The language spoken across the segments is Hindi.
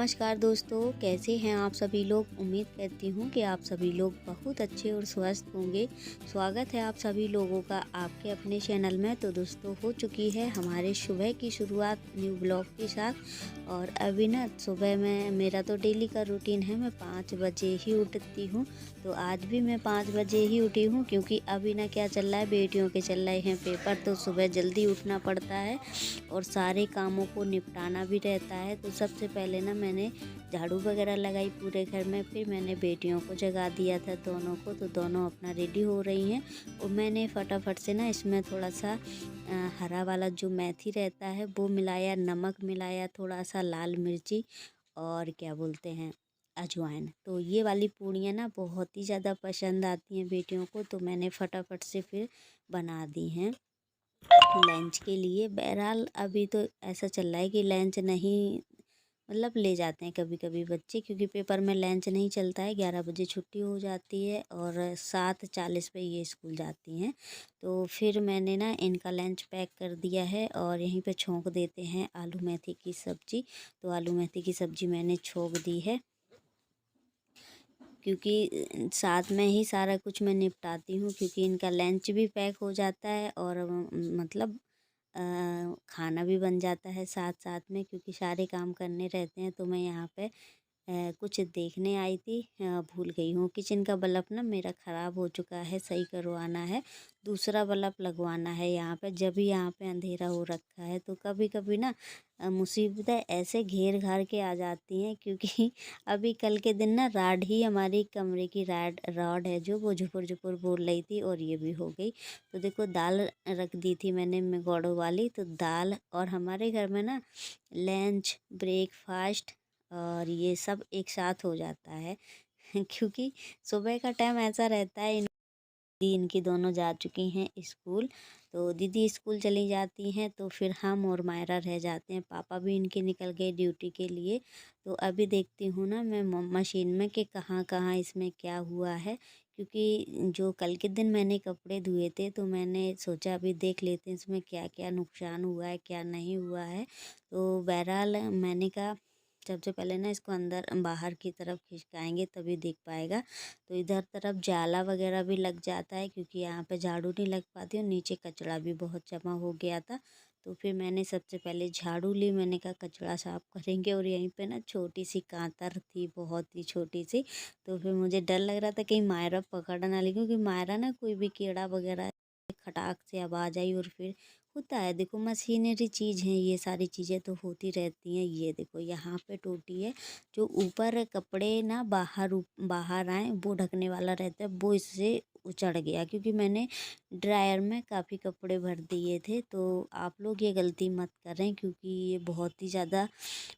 नमस्कार दोस्तों, कैसे हैं आप सभी लोग। उम्मीद करती हूँ कि आप सभी लोग बहुत अच्छे और स्वस्थ होंगे। स्वागत है आप सभी लोगों का आपके अपने चैनल में। तो दोस्तों, हो चुकी है हमारे सुबह की शुरुआत न्यू ब्लॉग के साथ। और अभी ना सुबह में मेरा तो डेली का रूटीन है, मैं 5 बजे ही उठती हूँ। तो आज भी मैं 5 बजे ही उठी हूँ, क्योंकि अभी ना क्या चल रहा है, बेटियों के चल रहे हैं पेपर, तो सुबह जल्दी उठना पड़ता है और सारे कामों को निपटाना भी रहता है। तो सबसे पहले ना मैंने झाड़ू वगैरह लगाई पूरे घर में, फिर मैंने बेटियों को जगा दिया था दोनों को। तो दोनों अपना रेडी हो रही हैं और मैंने फटाफट से ना इसमें थोड़ा सा हरा वाला जो मेथी रहता है वो मिलाया, नमक मिलाया, थोड़ा सा लाल मिर्ची और क्या बोलते हैं अजवाइन। तो ये वाली पूड़ियाँ ना बहुत ही ज़्यादा पसंद आती हैं बेटियों को, तो मैंने फटाफट से फिर बना दी हैं लंच के लिए। बहरहाल अभी तो ऐसा चल रहा है कि लंच नहीं, मतलब ले जाते हैं कभी कभी बच्चे, क्योंकि पेपर में लंच नहीं चलता है। 11 बजे छुट्टी हो जाती है और 7:40 पे ये स्कूल जाती हैं। तो फिर मैंने ना इनका लंच पैक कर दिया है और यहीं पे छोंक देते हैं आलू मेथी की सब्ज़ी। तो आलू मेथी की सब्ज़ी मैंने छोंक दी है, क्योंकि साथ में ही सारा कुछ मैं निपटाती हूँ, क्योंकि इनका लंच भी पैक हो जाता है और मतलब खाना भी बन जाता है साथ साथ में, क्योंकि सारे काम करने रहते हैं। तो मैं यहाँ पे कुछ देखने आई थी, भूल गई हूँ। किचन का बल्ब ना मेरा ख़राब हो चुका है, सही करवाना है, दूसरा बल्ब लगवाना है यहाँ पे। जब भी यहाँ पे अंधेरा हो रखा है, तो कभी कभी ना मुसीबतें ऐसे घेर घार के आ जाती हैं, क्योंकि अभी कल के दिन ना राड ही, हमारी कमरे की रॉड है जो, वो झुपुर झुपुर बोल रही थी और ये भी हो गई। तो देखो, दाल रख दी थी मैंने मेगोड़ो वाली, तो दाल और हमारे घर में ना लंच, ब्रेकफास्ट और ये सब एक साथ हो जाता है क्योंकि सुबह का टाइम ऐसा रहता है। दीदी इनकी दोनों जा चुकी हैं स्कूल, तो दीदी स्कूल चली जाती हैं, तो फिर हम और मायरा रह जाते हैं। पापा भी इनके निकल गए ड्यूटी के लिए। तो अभी देखती हूँ ना मैं मशीन में कि कहाँ कहाँ इसमें क्या हुआ है, क्योंकि जो कल के दिन मैंने कपड़े धुए थे, तो मैंने सोचा अभी देख लेते हैं इसमें क्या क्या नुकसान हुआ है, क्या नहीं हुआ है। तो बहरहाल मैंने कहा सबसे पहले ना इसको अंदर बाहर की तरफ खिसकाएंगे तभी दिख पाएगा। तो इधर तरफ जाला वगैरह भी लग जाता है, क्योंकि यहाँ पे झाड़ू नहीं लग पाती और नीचे कचरा भी बहुत जमा हो गया था। तो फिर मैंने सबसे पहले झाड़ू ली, मैंने कहा कचरा साफ करेंगे। और यहीं पे ना छोटी सी कांतर थी, बहुत ही छोटी सी। तो फिर मुझे डर लग रहा था कहीं मायरा पकड़ ना ले, क्योंकि मायरा ना कोई भी कीड़ा वगैरह खटाक से आवाज़ आई और फिर होता है। देखो, मशीनरी चीज़ है, ये सारी चीज़ें तो होती रहती हैं। ये देखो यहाँ पे टूटी है, जो ऊपर कपड़े ना बाहर आए वो ढकने वाला रहता है, वो इससे उचड़ गया, क्योंकि मैंने ड्रायर में काफ़ी कपड़े भर दिए थे। तो आप लोग ये गलती मत करें, क्योंकि ये बहुत ही ज़्यादा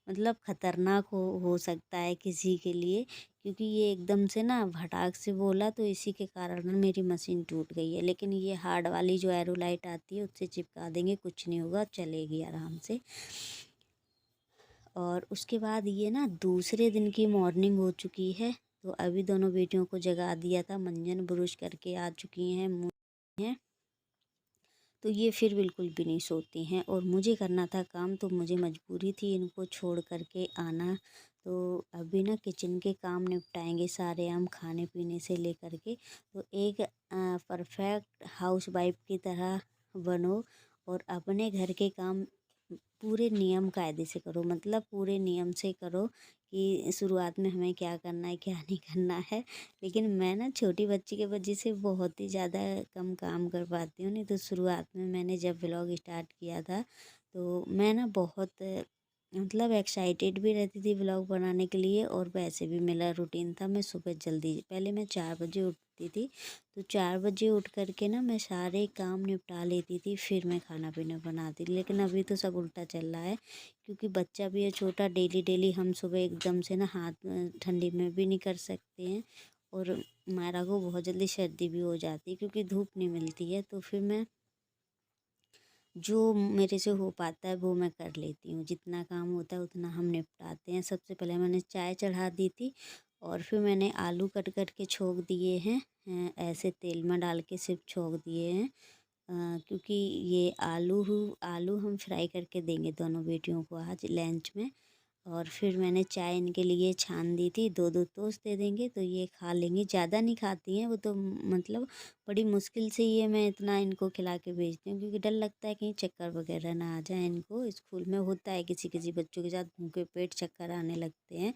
मतलब ख़तरनाक हो सकता है किसी के लिए, क्योंकि ये एकदम से ना फटाक से बोला, तो इसी के कारण ना मेरी मशीन टूट गई है। लेकिन ये हार्ड वाली जो एरोलाइट आती है उससे चिपका देंगे, कुछ नहीं होगा, चलेगी आराम से। और उसके बाद ये ना दूसरे दिन की मॉर्निंग हो चुकी है। तो अभी दोनों बेटियों को जगा दिया था, मंजन ब्रुश करके आ चुकी हैं, मुँह हैं। तो ये फिर बिल्कुल भी नहीं सोती हैं और मुझे करना था काम, तो मुझे मजबूरी थी इनको छोड़ कर के आना। तो अभी ना किचन के काम निपटाएंगे सारे, हम खाने पीने से लेकर के। तो एक परफेक्ट हाउस वाइफ की तरह बनो और अपने घर के काम पूरे नियम कायदे से करो, मतलब पूरे नियम से करो कि शुरुआत में हमें क्या करना है क्या नहीं करना है। लेकिन मैं ना छोटी बच्ची के वजह से बहुत ही ज़्यादा कम काम कर पाती हूँ। नहीं तो शुरुआत में मैंने जब व्लॉग स्टार्ट किया था, तो मैं ना बहुत मतलब एक्साइटेड भी रहती थी व्लॉग बनाने के लिए। और वैसे भी मेरा रूटीन था, मैं सुबह जल्दी, पहले मैं 4 बजे उठती थी। तो 4 बजे उठ कर के ना मैं सारे काम निपटा लेती थी, फिर मैं खाना पीना बनाती थी। लेकिन अभी तो सब उल्टा चल रहा है, क्योंकि बच्चा भी है छोटा, डेली डेली हम सुबह एकदम से ना हाथ ठंडी में भी नहीं कर सकते हैं। और मायरा को बहुत जल्दी सर्दी भी हो जाती है, क्योंकि धूप नहीं मिलती है। तो फिर मैं जो मेरे से हो पाता है वो मैं कर लेती हूँ, जितना काम होता है उतना हम निपटाते हैं। सबसे पहले मैंने चाय चढ़ा दी थी और फिर मैंने आलू कट कट के छोंक दिए हैं, ऐसे तेल में डाल के सिर्फ छोंक दिए हैं, क्योंकि ये आलू हम फ्राई करके देंगे दोनों बेटियों को आज लंच में। और फिर मैंने चाय इनके लिए छान दी थी। 2-2 टोस्ट दे देंगे तो ये खा लेंगी। ज़्यादा नहीं खाती हैं वो तो, मतलब बड़ी मुश्किल से ये मैं इतना इनको खिला के भेजती हूँ, क्योंकि डर लगता है कहीं चक्कर वगैरह ना आ जाए इनको। स्कूल में होता है किसी किसी बच्चों के साथ, भूखे पेट चक्कर आने लगते हैं,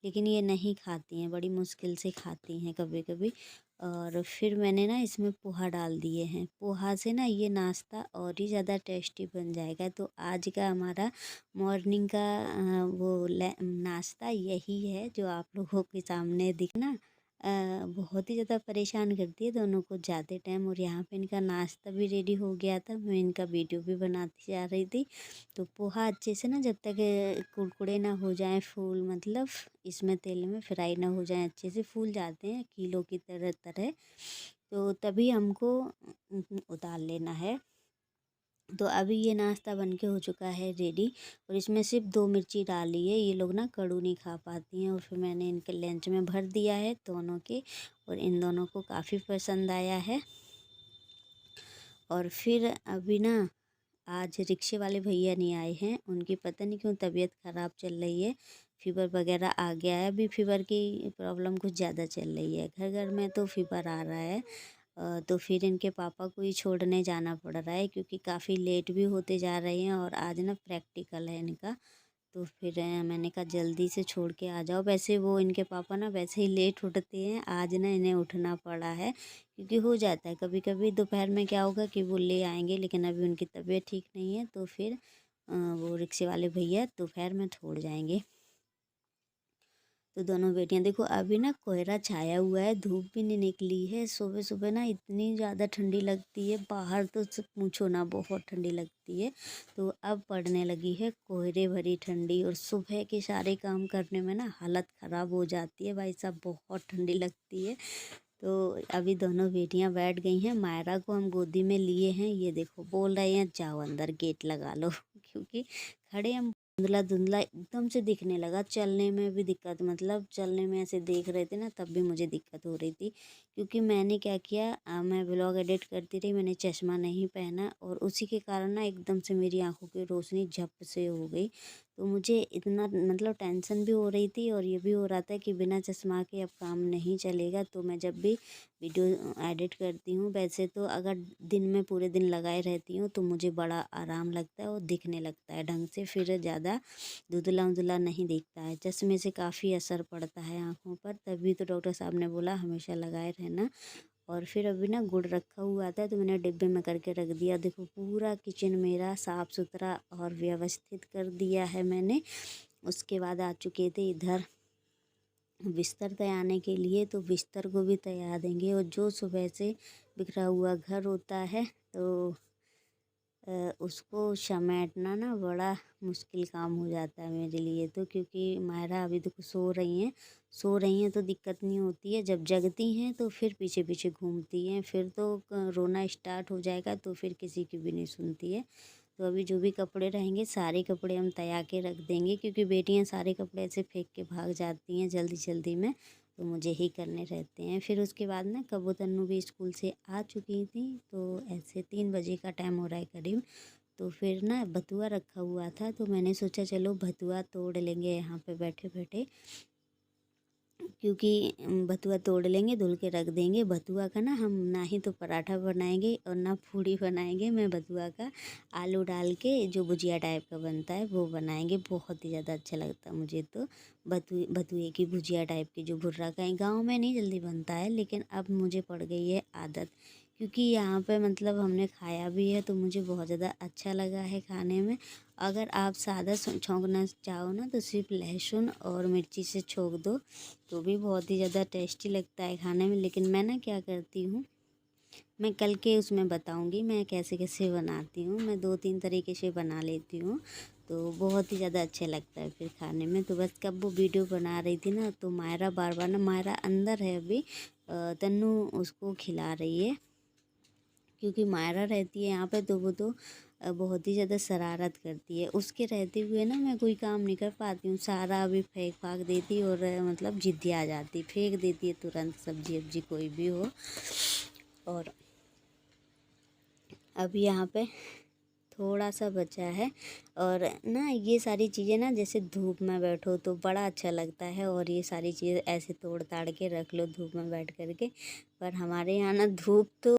लेकिन ये नहीं खाती हैं, बड़ी मुश्किल से खाती हैं कभी कभी। और फिर मैंने ना इसमें पोहा डाल दिए हैं। पोहा से ना ये नाश्ता और ही ज़्यादा टेस्टी बन जाएगा। तो आज का हमारा मॉर्निंग का नाश्ता यही है जो आप लोगों के सामने दिखना। बहुत ही ज़्यादा परेशान करती है दोनों को जाते टाइम। और यहाँ पे इनका नाश्ता भी रेडी हो गया था, मैं इनका वीडियो भी बनाती जा रही थी। तो पोहा अच्छे से ना, जब तक कुरकुरे ना हो जाएं, फूल मतलब इसमें तेल में फ्राई ना हो जाएं, अच्छे से फूल जाते हैं किलो की तरह तरह, तो तभी हमको उतार लेना है। तो अभी ये नाश्ता बनके हो चुका है रेडी। और इसमें सिर्फ 2 मिर्ची डाली है, ये लोग ना कड़ू नहीं खा पाती हैं। और फिर मैंने इनके लंच में भर दिया है दोनों के, और इन दोनों को काफ़ी पसंद आया है। और फिर अभी ना आज रिक्शे वाले भैया नहीं आए हैं, उनकी पता नहीं क्यों तबीयत ख़राब चल रही है, फीवर वगैरह आ गया है। अभी फीवर की प्रॉब्लम कुछ ज़्यादा चल रही है, घर घर में तो फीवर आ रहा है। तो फिर इनके पापा को ही छोड़ने जाना पड़ रहा है, क्योंकि काफ़ी लेट भी होते जा रहे हैं और आज ना प्रैक्टिकल है इनका। तो फिर मैंने कहा जल्दी से छोड़ के आ जाओ। वैसे वो इनके पापा ना वैसे ही लेट उठते हैं, आज ना इन्हें उठना पड़ा है, क्योंकि हो जाता है कभी कभी दोपहर में क्या होगा कि वो ले आएंगे, लेकिन अभी उनकी तबीयत ठीक नहीं है। तो फिर वो रिक्शे वाले भैया दोपहर में छोड़ जाएंगे। तो दोनों बेटियां देखो, अभी ना कोहरा छाया हुआ है, धूप भी नहीं निकली है। सुबह सुबह ना इतनी ज़्यादा ठंडी लगती है बाहर, तो पूछो ना, बहुत ठंडी लगती है। तो अब पड़ने लगी है कोहरे भरी ठंडी, और सुबह के सारे काम करने में ना हालत ख़राब हो जाती है भाई साहब, बहुत ठंडी लगती है। तो अभी दोनों बेटियां बैठ गई हैं। मायरा को हम गोदी में लिए हैं, ये देखो बोल रहे हैं जाओ अंदर गेट लगा लो क्योंकि खड़े हम, धुंधला धुंधला एकदम से दिखने लगा, चलने में भी दिक्कत, मतलब चलने में ऐसे देख रहे थे ना तब भी मुझे दिक्कत हो रही थी। क्योंकि मैंने क्या किया, मैं व्लॉग एडिट करती रही, मैंने चश्मा नहीं पहना, और उसी के कारण ना एकदम से मेरी आंखों की रोशनी झप से हो गई। तो मुझे इतना मतलब टेंशन भी हो रही थी, और ये भी हो रहा था कि बिना चश्मा के अब काम नहीं चलेगा। तो मैं जब भी वीडियो एडिट करती हूँ, वैसे तो अगर दिन में पूरे दिन लगाए रहती हूँ तो मुझे बड़ा आराम लगता है और दिखने लगता है ढंग से, फिर ज़्यादा धुंधला धुंधला नहीं दिखता है। चश्मे से काफ़ी असर पड़ता है आँखों पर, तभी तो डॉक्टर साहब ने बोला हमेशा लगाए रहना। और फिर अभी ना गुड़ रखा हुआ था तो मैंने डिब्बे में करके रख दिया। देखो पूरा किचन मेरा साफ़ सुथरा और व्यवस्थित कर दिया है मैंने। उसके बाद आ चुके थे इधर बिस्तर तैयारने के लिए, तो बिस्तर को भी तैयार देंगे। और जो सुबह से बिखरा हुआ घर होता है तो उसको समेटना ना बड़ा मुश्किल काम हो जाता है मेरे लिए तो, क्योंकि मायरा अभी तक सो रही हैं तो दिक्कत नहीं होती है, जब जगती हैं तो फिर पीछे पीछे घूमती हैं, फिर तो रोना स्टार्ट हो जाएगा तो फिर किसी की भी नहीं सुनती है। तो अभी जो भी कपड़े रहेंगे सारे कपड़े हम तैयार के रख देंगे, क्योंकि बेटियां सारे कपड़े ऐसे फेंक के भाग जाती हैं जल्दी जल्दी में, तो मुझे ही करने रहते हैं। फिर उसके बाद ना कबू तन्नू भी स्कूल से आ चुकी थी, तो ऐसे 3 बजे का टाइम हो रहा है करीब। तो फिर ना भतुआ रखा हुआ था, तो मैंने सोचा चलो भतुआ तोड़ लेंगे यहाँ पे बैठे बैठे, क्योंकि भतुआ तोड़ लेंगे, धुल के रख देंगे। भतुआ का ना हम ना ही तो पराठा बनाएंगे और ना पूड़ी बनाएंगे, मैं भतुआ का आलू डाल के जो भुजिया टाइप का बनता है वो बनाएंगे, बहुत ही ज़्यादा अच्छा लगता है मुझे तो। भतुए की भुजिया टाइप की जो भुर्रा का है, गाँव में नहीं जल्दी बनता है, लेकिन अब मुझे पड़ गई है आदत, क्योंकि यहाँ पे मतलब हमने खाया भी है तो मुझे बहुत ज़्यादा अच्छा लगा है खाने में। अगर आप सादा छौंकना चाहो ना तो सिर्फ लहसुन और मिर्ची से छौंक दो तो भी बहुत ही ज़्यादा टेस्टी लगता है खाने में। लेकिन मैं ना क्या करती हूँ, मैं कल के उसमें बताऊँगी मैं कैसे कैसे बनाती हूँ, मैं 2-3 तरीके से बना लेती हूँ, तो बहुत ही ज़्यादा अच्छा लगता है फिर खाने में। तो बस कब वो वीडियो बना रही थी ना तो मायरा बार बार ना, मायरा अंदर है अभी, तन्नू उसको खिला रही है, क्योंकि मायरा रहती है यहाँ पे तो वो तो बहुत ही ज़्यादा शरारत करती है। उसके रहते हुए ना मैं कोई काम नहीं कर पाती हूँ, सारा अभी फेंक फाक देती और मतलब ज़िद्दी आ जाती, फेंक देती है तुरंत, सब्जी वब्जी कोई भी हो। और अब यहाँ पे थोड़ा सा बचा है। और ना ये सारी चीज़ें ना जैसे धूप में बैठो तो बड़ा अच्छा लगता है, और ये सारी चीज़ें ऐसे तोड़ ताड़ के रख लो धूप में बैठ कर के। पर हमारे यहाँ ना धूप तो